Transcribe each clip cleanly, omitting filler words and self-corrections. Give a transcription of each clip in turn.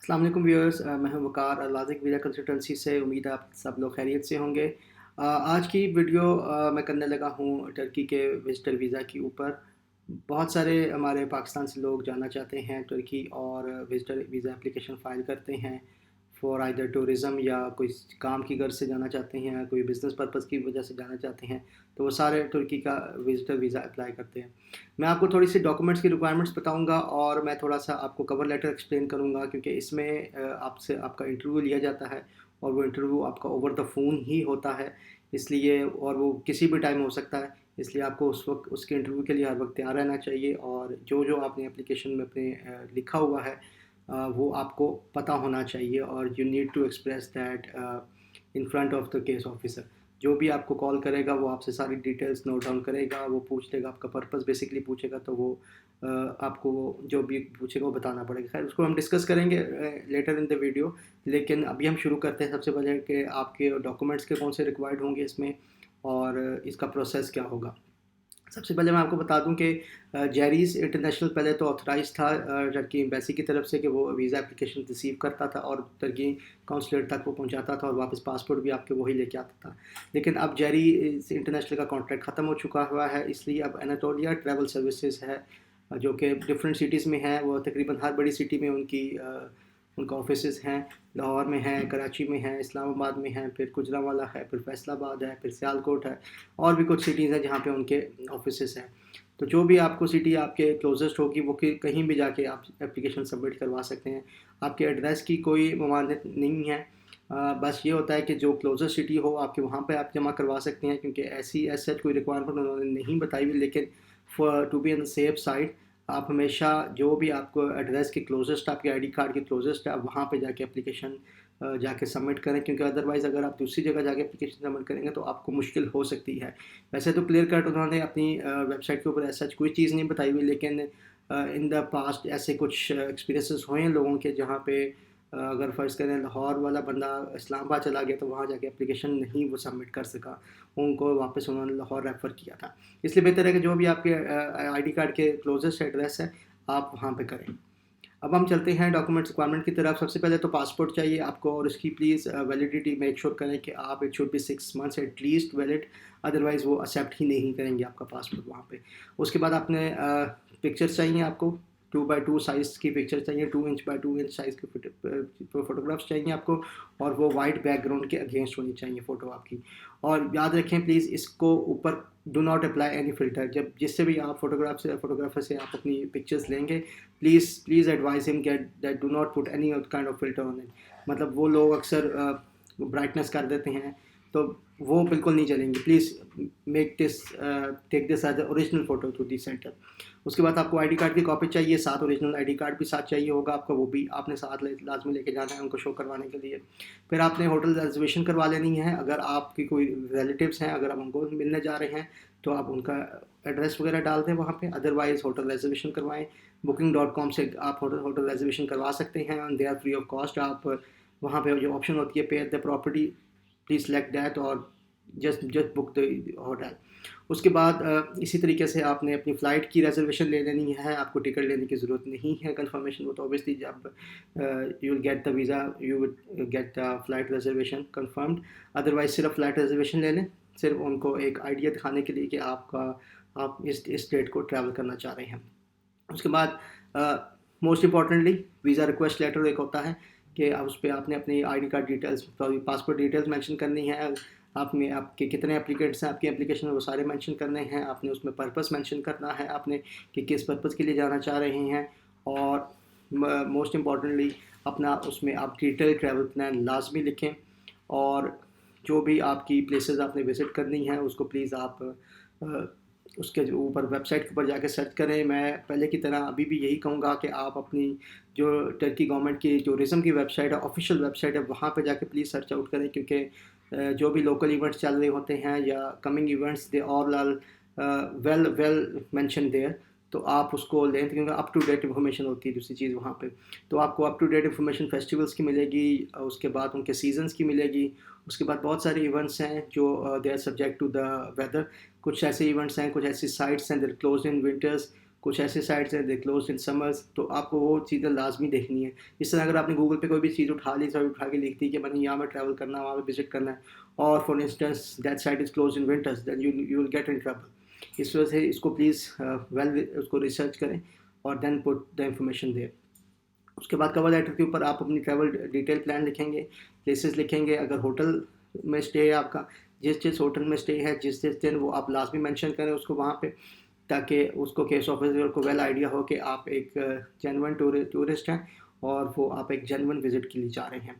अस्सलाम वालेकुम व्यूअर्स, मैं हूं वकार लाजिक वीज़ा कंसल्टेंसी से। उम्मीद है आप सब लोग खैरियत से होंगे। आज की वीडियो मैं करने लगा हूं टर्की के विजिटर वीज़ा के ऊपर। बहुत सारे हमारे पाकिस्तान से लोग जाना चाहते हैं टर्की और विजिटर वीज़ा एप्लीकेशन फ़ाइल करते हैं फ़ॉर आइदर टूरिज़म या कोई काम की गर्ज से जाना चाहते हैं, कोई बिज़नेस पर्पज़ की वजह से जाना चाहते हैं, तो वो सारे तुर्की का विजिटर वीज़ा अप्लाई करते हैं। मैं आपको थोड़ी सी डॉक्यूमेंट्स की रिक्वायरमेंट्स बताऊंगा और मैं थोड़ा सा आपको कवर लेटर एक्सप्लेन करूंगा, क्योंकि इसमें आपसे आपका इंटरव्यू लिया जाता है और वो इंटरव्यू आपका ओवर द फ़ोन ही होता है, इसलिए और वो किसी भी टाइम हो सकता है, इसलिए आपको उस वक्त उसके इंटरव्यू के लिए हर वक्त तैयार रहना चाहिए। और जो जो आपने एप्लीकेशन में अपने लिखा हुआ है वो आपको पता होना चाहिए और you need to express that in front of the case officer. जो भी आपको कॉल करेगा वो आपसे सारी डिटेल्स नोट डाउन करेगा, वो पूछ लेगा, आपका पर्पस बेसिकली पूछेगा, तो वो आपको जो भी पूछेगा वो बताना पड़ेगा। खैर उसको हम डिस्कस करेंगे लेटर इन द वीडियो, लेकिन अभी हम शुरू करते हैं। सबसे पहले कि आपके डॉक्यूमेंट्स के कौन से रिक्वायर्ड होंगे इसमें और इसका प्रोसेस क्या होगा। सबसे पहले मैं आपको बता दूं कि जेरीज़ इंटरनेशनल पहले तो ऑथराइज था टर्की एम्बेसी की तरफ से कि वो वीज़ा एप्लीकेशन रिसीव करता था और टर्की काउंसलेट तक वो पहुंचाता था और वापस पासपोर्ट भी आपके वही लेके आता था। लेकिन अब जेरी इंटरनेशनल का कॉन्ट्रैक्ट ख़त्म हो चुका हुआ है, इसलिए अब एनाटोलिया ट्रैवल सर्विसेज है जो कि डिफरेंट सिटीज़ में है। वो तकरीबन हर बड़ी सिटी में उनका ऑफिस हैं। लाहौर में है, कराची में है, इस्लामाबाद में है, फिर गुजरांवाला है, फिर फैसलाबाद है, फिर सियालकोट है और भी कुछ सिटीज़ हैं जहाँ पे उनके ऑफिस हैं। तो जो भी आपको सिटी आपके क्लोजेस्ट होगी वो कहीं भी जाके आप एप्लीकेशन सबमिट करवा सकते हैं। आपके एड्रेस की कोई ममानत नहीं है, बस ये होता है कि जो क्लोजेस्ट सिटी हो आपके वहाँ पे आप जमा करवा सकते हैं, क्योंकि ऐसी एज कोई रिक्वायरमेंट उन्होंने नहीं बताई हुई। लेकिन for to be on the safe side आप हमेशा जो भी आपको एड्रेस के क्लोजेस्ट, आपके आईडी कार्ड के क्लोजेस्ट है, आप वहाँ पे जाके एप्लीकेशन जाके सबमिट करें, क्योंकि अदरवाइज़ अगर आप दूसरी जगह जाके एप्लीकेशन सबमिट करेंगे तो आपको मुश्किल हो सकती है। वैसे तो क्लियर कट उन्होंने अपनी वेबसाइट के ऊपर ऐसा कोई चीज़ नहीं बताई हुई, लेकिन इन द पास्ट ऐसे कुछ एक्सपीरियंसेस हुए हैं लोगों के जहाँ पे अगर फ़र्ज़ करें लाहौर वाला बंदा इस्लामाबाद चला गया तो वहाँ जाके एप्लीकेशन नहीं वो सबमिट कर सका, उनको वापस उन्होंने लाहौर रेफ़र किया था। इसलिए बेहतर है कि जो भी आपके आईडी कार्ड के क्लोजेस्ट एड्रेस है आप वहाँ पे करें। अब हम चलते हैं डॉक्यूमेंट्स रिक्वायरमेंट की तरफ। सबसे पहले तो पासपोर्ट चाहिए आपको और उसकी प्लीज़ वैलिडिटी मेक श्योर करें कि आप it should be 6 months at least valid, otherwise वो एक्सेप्ट ही नहीं करेंगे आपका पासपोर्ट वहाँ पे। उसके बाद आपने पिक्चर्स चाहिए आपको, 2x2 साइज़ की पिक्चर चाहिए, 2 इंच बाई 2 इंच साइज़ की फ़ोटोग्राफ्स चाहिए आपको और वो वाइट बैकग्राउंड के अगेंस्ट होनी चाहिए फ़ोटो आपकी। और याद रखें प्लीज़ इसको ऊपर do not apply any filter. जब जिससे भी आप फोटोग्राफर से आप अपनी पिक्चर्स लेंगे, please please advice him get that do not put any kind of filter on it. मतलब वो लोग अक्सर ब्राइटनेस कर देते हैं, तो वो बिल्कुल नहीं चलेंगे। Please make this take this as original photo to the centre. उसके बाद आपको आईडी कार्ड की कॉपी चाहिए, साथ ओरिजिनल आईडी कार्ड भी साथ चाहिए होगा आपका, वो भी आपने साथ लाजमी लेके जाना है उनको शो करवाने के लिए। फिर आपने होटल रिजर्वेशन करवा लेनी है। अगर आपकी कोई रिलेटिव्स हैं, अगर आप उनको मिलने जा रहे हैं तो आप उनका एड्रेस वगैरह डाल दें वहाँ पे, अदरवाइज़ होटल रिजर्वेशन करवाएं। booking.com से आप होटल रिजर्वेशन करवा सकते हैं and they are free of cost. आप वहाँ पे जो ऑप्शन होती है pay at the property, please select that और just just book the hotel. उसके बाद इसी तरीके से आपने अपनी फ़्लाइट की रिजर्वेशन ले लेनी है। आपको टिकट लेने की ज़रूरत नहीं है, कंफर्मेशन वो तो ऑब्वियसली जब you will get the visa you will get the flight reservation confirmed. Otherwise सिर्फ फ़्लाइट रिजर्वेशन ले लें, सिर्फ उनको एक आइडिया दिखाने के लिए कि आप इस डेट को ट्रैवल करना चाह रहे हैं। उसके बाद most importantly visa request letter एक होता है कि उस पर आपने अपनी ID card details, passport details mention करनी है। आप में आपके कितने एप्लीकेंट्स हैं आपकी एप्लीकेशन में वो सारे मेंशन करने हैं। आपने उसमें पर्पस मेंशन करना है आपने कि किस पर्पस के लिए जाना चाह रहे हैं। और मोस्ट इम्पॉर्टेंटली अपना उसमें आप डिटेल ट्रैवल प्लान लाजमी लिखें और जो भी आपकी प्लेसेस आपने विज़िट करनी है उसको प्लीज़ आप उसके जो ऊपर वेबसाइट के ऊपर जाके सर्च करें। मैं पहले की तरह अभी भी यही कहूँगा कि आप अपनी जो टर्की गवर्नमेंट की टूरिज़म की वेबसाइट है, ऑफिशियल वेबसाइट है, वहाँ पे जाके प्लीज़ सर्च आउट करें, क्योंकि जो भी लोकल इवेंट्स चल रहे होते हैं या coming events they all are well mention there. तो आप उसको लें, क्योंकि अप टू डेट इन्फॉर्मेशन होती है दूसरी चीज़ वहाँ पे। तो आपको up to date information festivals की मिलेगी, उसके बाद उनके सीजन्स की मिलेगी। उसके बाद बहुत सारे इवेंट्स हैं जो they are subject to the weather. कुछ ऐसे इवेंट्स हैं, कुछ ऐसी साइट्स हैं दैट क्लोज इन विंटर्स, कुछ ऐसे साइट्स हैं दे क्लोज इन समर्स, तो आपको वो चीज़ें लाजमी देखनी है। इस तरह अगर आपने गूगल पे कोई भी चीज़ उठा के लिख दी कि मैंने यहाँ पर ट्रैवल करना है, वहाँ पे विजिट करना है, और for instance that site is close in winters, then you will get in trouble. इस वजह से इसको प्लीज़ उसको रिसर्च करें और then put the information there. उसके बाद कवर लेटर के ऊपर आप अपनी ट्रैवल डिटेल प्लान लिखेंगे, प्लेसेस लिखेंगे, अगर होटल में स्टे है आपका, जिस होटल में स्टे है जिस दिन, वो आप लाजमी मेंशन करें उसको वहाँ पे, ताकि उसको केस ऑफिसर को वेल आइडिया हो कि आप एक जेन्युइन टूरिस्ट हैं और वो आप एक जेन्युइन विज़िट के लिए जा रहे हैं।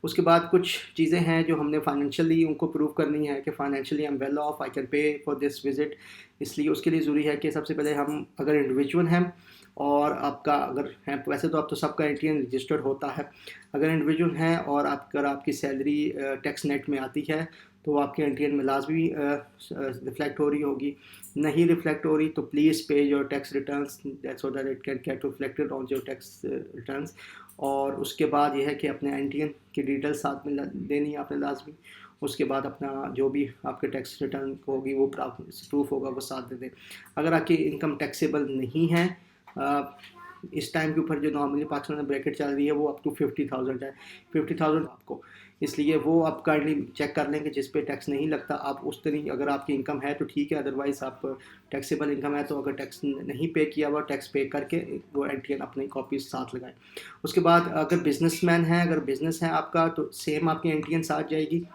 उसके बाद कुछ चीज़ें हैं जो हमने फाइनेंशियली उनको प्रूव करनी है कि financially I am well of, I can pay for this visit. इसलिए उसके लिए ज़रूरी है कि सबसे पहले हम अगर इंडिविजुअल हैं और आपका अगर है, वैसे तो आप तो सबका एनटीएन रजिस्टर्ड होता है, अगर इंडिविजुअल हैं और अगर आपकी सैलरी टैक्स नेट में आती है तो आपके एनटीएन में लाजमी रिफ्लेक्ट हो रही होगी। नहीं रिफ्लेक्ट हो रही तो प्लीज़ पे your tax returns that so that it can get reflected on your tax returns. और उसके बाद यह है कि अपने एनटीएन की डिटेल्स साथ में देनी है आपने लाजमी। उसके बाद अपना जो भी आपके टैक्स रिटर्न होगी वो प्रूफ होगा वो साथ दे दें। अगर आपकी इनकम टैक्सेबल नहीं है इस टाइम के ऊपर जो नॉर्मली पाकिस्तान में ब्रैकेट चल रही है वो अप टू 50,000 है, 50,000 आपको, इसलिए वो आप काइंडली चेक कर लें कि जिस पे टैक्स नहीं लगता आप उस तरीके, अगर आपकी इनकम है तो ठीक है, अदरवाइज़ आप टैक्सेबल इनकम है तो अगर टैक्स नहीं पे किया हुआ टैक्स पे करके वो एनटीएन अपनी कॉपीज साथ लगाएं। उसके बाद अगर बिजनेसमैन है, अगर बिजनेस है आपका तो सेम आपकी एनटीएन साथ जाएगी,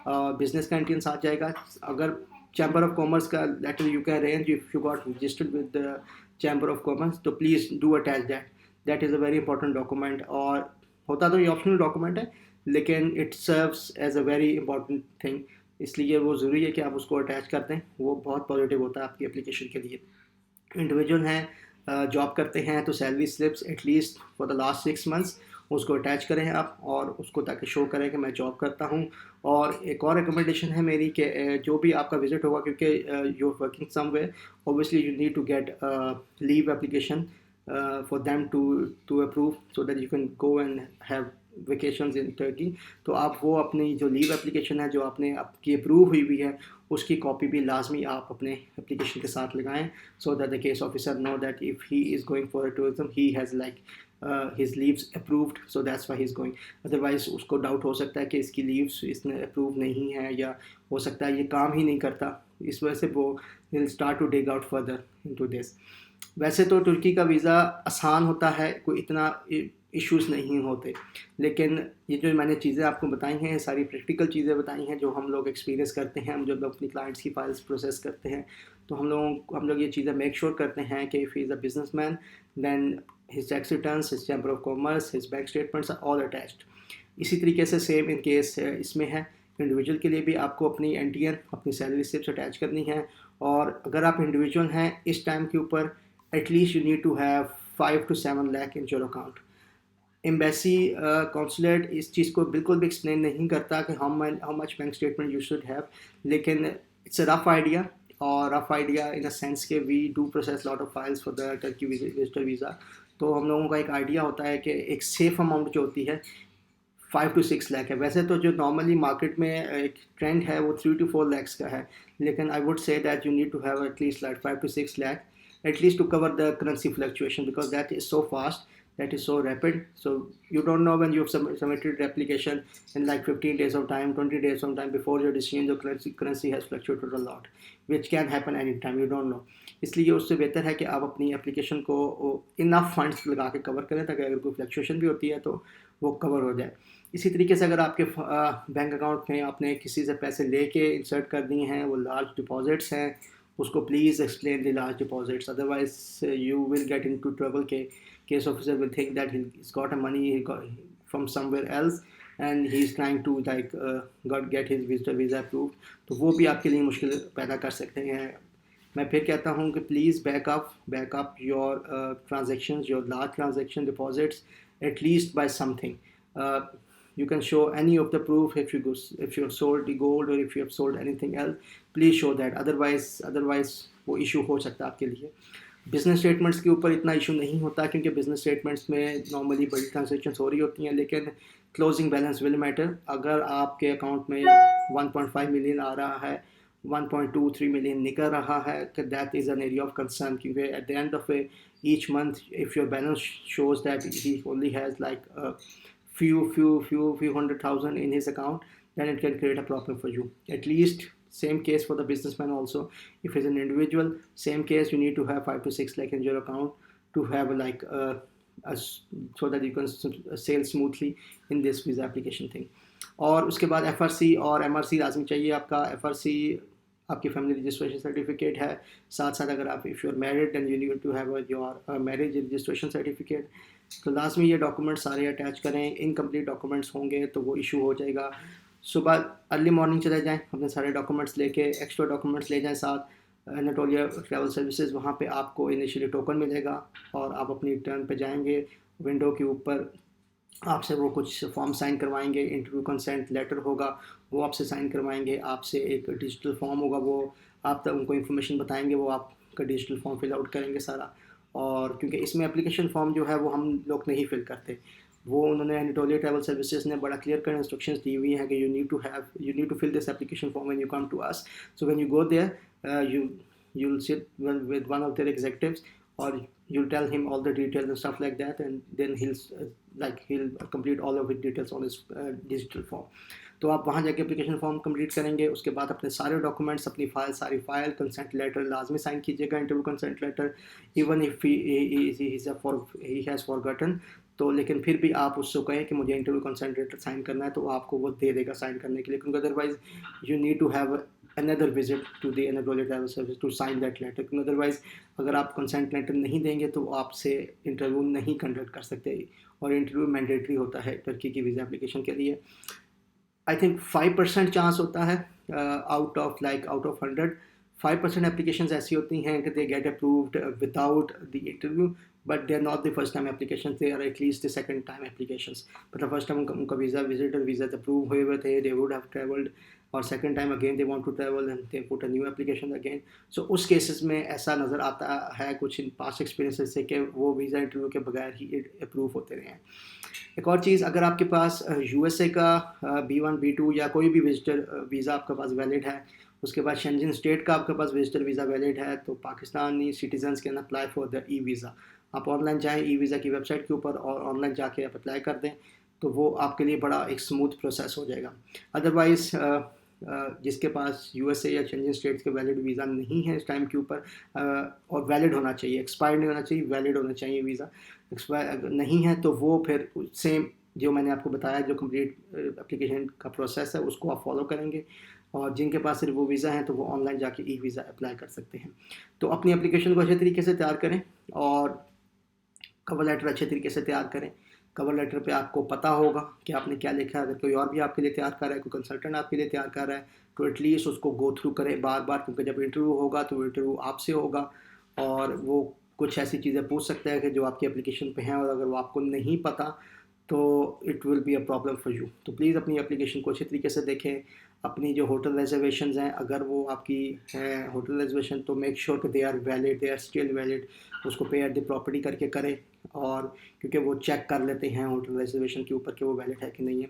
बिजनेस का एनटीएन साथ जाएगा। अगर चैम्बर ऑफ कॉमर्स का letter you can arrange if you got registered with chamber of commerce, तो please do attach that is a very important document. और होता तो ये ऑप्शनल डॉक्यूमेंट है लेकिन it serves as a very important thing, इसलिए वो ज़रूरी है कि आप उसको अटैच कर दें, वो बहुत पॉजिटिव होता है आपकी एप्लीकेशन के लिए। इंडिविजुअल हैं, जॉब करते हैं तो salary slips at least for the last 6 months उसको अटैच करें आप, और उसको ताकि शो करें कि मैं जॉब करता हूँ। और एक और रिकमेंडेशन है मेरी कि जो भी आपका विजिट होगा, क्योंकि you are working somewhere, obviously you need to get leave application for them to approve so that you can go and have vacations in Turkey. तो आप वो अपनी जो लीव एप्लीकेशन है जो आपने आपकी अप्रूव हुई हुई है उसकी कॉपी भी लाजमी आप अपने एप्लीकेशन के साथ लगाएं, so that the case officer know that if he is going for a tourism he has like his leaves approved, so that's why he's going। otherwise उसको डाउट हो सकता है कि इसकी लीव्स इसने अप्रूव नहीं है या हो सकता है ये काम ही नहीं करता, इस वजह से वो will start to dig out further into this। वैसे तो तुर्की का वीज़ा आसान होता है, कोई इतना इश्यूज़ नहीं होते, लेकिन ये जो मैंने चीज़ें आपको बताई हैं सारी प्रैक्टिकल चीज़ें बताई हैं जो हम लोग एक्सपीरियंस करते हैं, हम जब अपनी क्लाइंट्स की फाइल्स प्रोसेस करते हैं तो हम लोग ये चीज़ें मेक श्योर करते हैं कि if he is a businessman then his tax returns, his chamber of commerce, his bank statements are all attached. इसी तरीके से सेम इन केस इसमें है, इंडिविजुअल के लिए भी आपको अपनी एनटीएन अपनी सैलरी स्लिप्स अटैच करनी है। और अगर आप इंडिविजुअल हैं इस टाइम के ऊपर at least you need to have 5 to 7 lakh in your account. Embassy consulate इस चीज़ को बिल्कुल भी एक्सप्लेन नहीं करता कि how much bank statement you should have, लेकिन इट्स अ रफ आइडिया, और rough idea in a sense के we do process lot of files for the Turkey visitor visa. तो हम लोगों का एक आइडिया होता है कि एक सेफ अमाउंट जो होती है 5 to 6 लाख है। वैसे तो जो नॉर्मली मार्केट में एक ट्रेंड है वो 3 to 4 lakhs का है, लेकिन I would say that you need to have at least like 5 to 6 lakh at least to cover the currency fluctuation, because that is so fast, that is so rapid, so you don't know when you have submitted the application in like 15 days of time, 20 days of time before your decision the currency has fluctuated a lot, which can happen anytime, you don't know। इसलिए उससे बेहतर है कि आप अपनी application को enough funds लगा के कवर करें ताकि अगर कोई फ्लक्चुएशन भी होती है तो वो कवर हो जाए। इसी तरीके से अगर आपके बैंक अकाउंट में आपने किसी से पैसे लेके इंसर्ट कर दिए हैं, वो लार्ज डिपॉजिट्स हैं, उसको please explain the large deposits, otherwise you will get into trouble के case officer will think that he is got a money from somewhere else and he is trying to like get his visitor visa approved, तो वो भी आपके लिए मुश्किल पैदा कर सकते हैं। मैं फिर कहता हूँ कि please backup your transactions, your large transaction deposits at least by something. You can show any of the proof if you have sold the gold or if you have sold anything else, please show that, otherwise वो issue हो सकता है आपके लिए। Business statements के ऊपर इतना issue नहीं होता क्योंकि बिजनेस स्टेटमेंट्स में नॉर्मली बड़ी ट्रांजेक्शन्स हो रही होती हैं, लेकिन क्लोजिंग बैलेंस विल मैटर। अगर आपके अकाउंट में 1.5 मिलियन आ रहा है, 1.23 मिलियन निकल रहा है, तो that is an area of concern, क्योंकि at the end of each month. If your balance shows that he only has like a few hundred thousand in his account, then it can create a problem for you. At least same case for the businessman also. If he's an individual, same case, you need to have 5 to 6 lakh in your account to have like so that you can sail smoothly in this visa application thing. और उसके बाद FRC और MRC लाजमी चाहिए आपका. FRC आपकी family registration certificate है. साथ साथ अगर आप if you are married then you need to have your marriage registration certificate. तो लाजमी ये डॉक्यूमेंट सारे अटैच करें. इनकम्प्लीट डॉक्यूमेंट्स होंगे तो वो इशू हो जाएगा. सुबह अर्ली मॉर्निंग चले जाएं, अपने सारे डॉक्यूमेंट्स लेके, एक्स्ट्रा डॉक्यूमेंट्स ले जाएं साथ. एनाटोलिया ट्रैवल सर्विसेज, वहाँ पे आपको इनिशियली टोकन मिलेगा और आप अपनी टर्न पे जाएंगे. विंडो के ऊपर आपसे वो कुछ फॉर्म साइन करवाएंगे. इंटरव्यू कंसेंट लेटर होगा, वो आपसे साइन करवाएंगे. आपसे एक डिजिटल फॉर्म होगा, वो आप तक उनको इन्फॉर्मेशन बताएंगे, वो आपका डिजिटल फॉर्म फिल आउट करेंगे सारा. और क्योंकि इसमें एप्लीकेशन फॉर्म जो है वो हम लोग नहीं फिल करते, वो उन्होंने एनाटोलिया ट्रैवल सर्विसेज ने बड़ा क्लियर कर इंस्ट्रक्शंस दी हुई हैं कि you need to fill this application form when you come to us. So when you go there you will sit with one of their executives, or you'll tell him all the details and stuff like that, and then he'll complete all of the details on his digital form. तो आप वहाँ जाके application form complete करेंगे. उसके बाद अपने सारे documents, अपनी सारी फाइल, कंसेंट लेटर लाजमी साइन कीजिएगा. Interview consent letter, even if he has forgotten, तो लेकिन फिर भी आप उससे कहें कि मुझे इंटरव्यू कंसेंट लेटर साइन करना है, तो वो आपको वो दे देगा साइन करने के लिए. क्योंकि otherwise you need to have another visit to the Anatolia Travel Service to sign that letter. Otherwise अगर आप कंसेंट लेटर नहीं देंगे तो आपसे इंटरव्यू नहीं कंडक्ट कर सकते. और इंटरव्यू मैंडेटरी होता है टर्की की वीज़ा एप्लीकेशन के लिए. आई थिंक 5% चांस होता है आउट ऑफ 100. 5% एप्लीकेशंस ऐसी होती हैं कि they get approved without the interview, but they are not the first time application, they are at least the second time applications. मतलब फर्स्ट टाइम उनका विजिटर वीज़ा अप्रूव हुए थे, दे वुड हैव ट्रैवल्ड, और second time again they want to travel and they put a new application again. So उस केसेस में ऐसा नज़र आता है कुछ इन पास्ट एक्सपीरियंसेस से कि वो वीज़ा इंटरव्यू के बगैर ही अप्रूव होते रहे हैं. एक और चीज़, अगर आपके पास USA का B1 B2 या कोई भी विजिटर वीज़ा आपके पास वैलिड है, उसके बाद शेंजन स्टेट का आपके पास विजिटर वीज़ा वैलिड है, तो Pakistani citizens can apply for the e visa. आप ऑनलाइन जाएँ ई वीज़ा की वेबसाइट के ऊपर और ऑनलाइन जाके आप अप्लाई कर दें, तो वो आपके लिए बड़ा एक स्मूथ प्रोसेस हो जाएगा. अदरवाइज़ जिसके पास USA या शेंजन स्टेट्स के वैलिड वीज़ा नहीं है इस टाइम के ऊपर, और वैलिड होना चाहिए, एक्सपायर्ड नहीं होना चाहिए, वैलिड होना चाहिए वीज़ा. एक्सपायर अगर नहीं है तो वो फिर सेम जो मैंने आपको बताया, जो कंप्लीट एप्लीकेशन का प्रोसेस है उसको आप फॉलो करेंगे. और जिनके पास सिर्फ वो वीज़ा हैं तो वो ऑनलाइन जाके ई वीज़ा अप्लाई कर सकते हैं. तो अपनी एप्लीकेशन को अच्छे तरीके से तैयार करें और कवर लेटर अच्छे तरीके से तैयार करें. कवर लेटर पे आपको पता होगा कि आपने क्या लिखा है. अगर कोई और भी आपके लिए तैयार कर रहा है, कोई कंसल्टेंट आपके लिए तैयार कर रहा है, तो एटलीस्ट उसको गो थ्रू करें बार बार, क्योंकि जब इंटरव्यू होगा तो इंटरव्यू आपसे होगा और वो कुछ ऐसी चीज़ें पूछ सकता है कि जो आपकी एप्लीकेशन पे हैं, और अगर वो आपको नहीं पता तो it will be a problem for you. तो प्लीज़ अपनी एप्लीकेशन को अच्छे तरीके से देखें. अपनी जो होटल रिजर्वेशन हैं, अगर वो आपकी है होटल रिजर्वेशन, तो मेक श्योर कि they are valid, they are still valid. उसको पे एट द प्रॉपर्टी करके करें, और क्योंकि वो चेक कर लेते हैं होटल रिजर्वेशन के ऊपर कि वो वैलिड है कि नहीं है.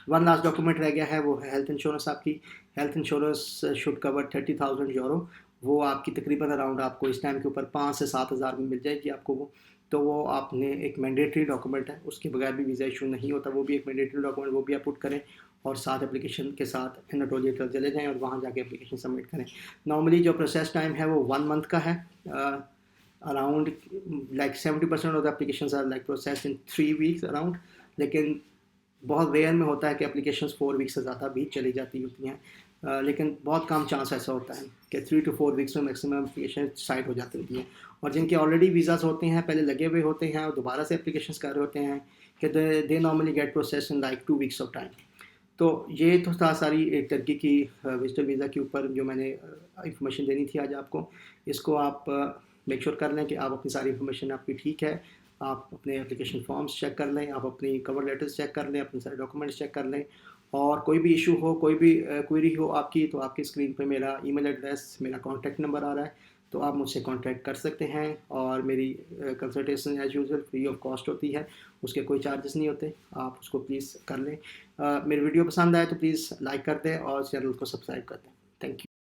वन लास्ट डॉक्यूमेंट रह गया है, वो है हेल्थ इंश्योरेंस. आपकी health insurance should cover 30,000 euro. वो आपकी तकरीबन अराउंड आपको इस टाइम के ऊपर 5 से 7 हज़ार में मिल जाएगी आपको वो. तो वो आपने एक मैंडेटरी डॉक्यूमेंट है, उसके बगैर भी वीज़ा इशू नहीं होता. वो भी एक मैंडेटरी डॉक्यूमेंट, वो भी आप पुट करें और साथ एप्लीकेशन के साथ एनाटोलिया ट्रैवल चले जाएँ और वहाँ जाके एप्लीकेशन सबमिट करें. नॉर्मली जो प्रोसेस टाइम है वो 1 मंथ का है. Around 70% of the applications are processed in 3 weeks around. लेकिन बहुत रेयर में होता है कि एप्लीकेशंस 4 वीक से ज़्यादा भी चली जाती होती हैं. लेकिन बहुत कम चांस ऐसा होता है कि 3 to 4 वीक्स में मैक्सिमम एप्लीकेशन साइट हो जाती होती हैं. और जिनके ऑलरेडी वीज़ाज़ होते हैं, पहले लगे हुए होते हैं और दोबारा से एप्लीकेशंस कर रहे होते हैं, कि they normally get process in 2 weeks of time. तो ये तो था सारी एक टर्की की विजिटर वीज़ा के ऊपर जो मैंने इंफॉर्मेशन देनी थी आज आपको. इसको आप मेक श्योर कर लें कि आप अपनी सारी इंफॉर्मेशन आपकी ठीक है. आप अपने एप्लीकेशन फॉर्म्स चेक कर लें, आप अपनी कवर लेटर्स चेक कर लें, अपने सारे डॉक्यूमेंट्स चेक कर लें. और कोई भी इशू हो, कोई भी क्वेरी हो आपकी, तो आपकी स्क्रीन पे मेरा ईमेल एड्रेस, मेरा कॉन्टैक्ट नंबर आ रहा है, तो आप मुझसे कॉन्टैक्ट कर सकते हैं. और मेरी consultation as usual free of cost होती है, उसके कोई चार्जेस नहीं होते. आप उसको प्लीज़ कर लें. मेरी वीडियो पसंद आए तो प्लीज़ लाइक कर दें और चैनल को सब्सक्राइब कर दें. Thank you.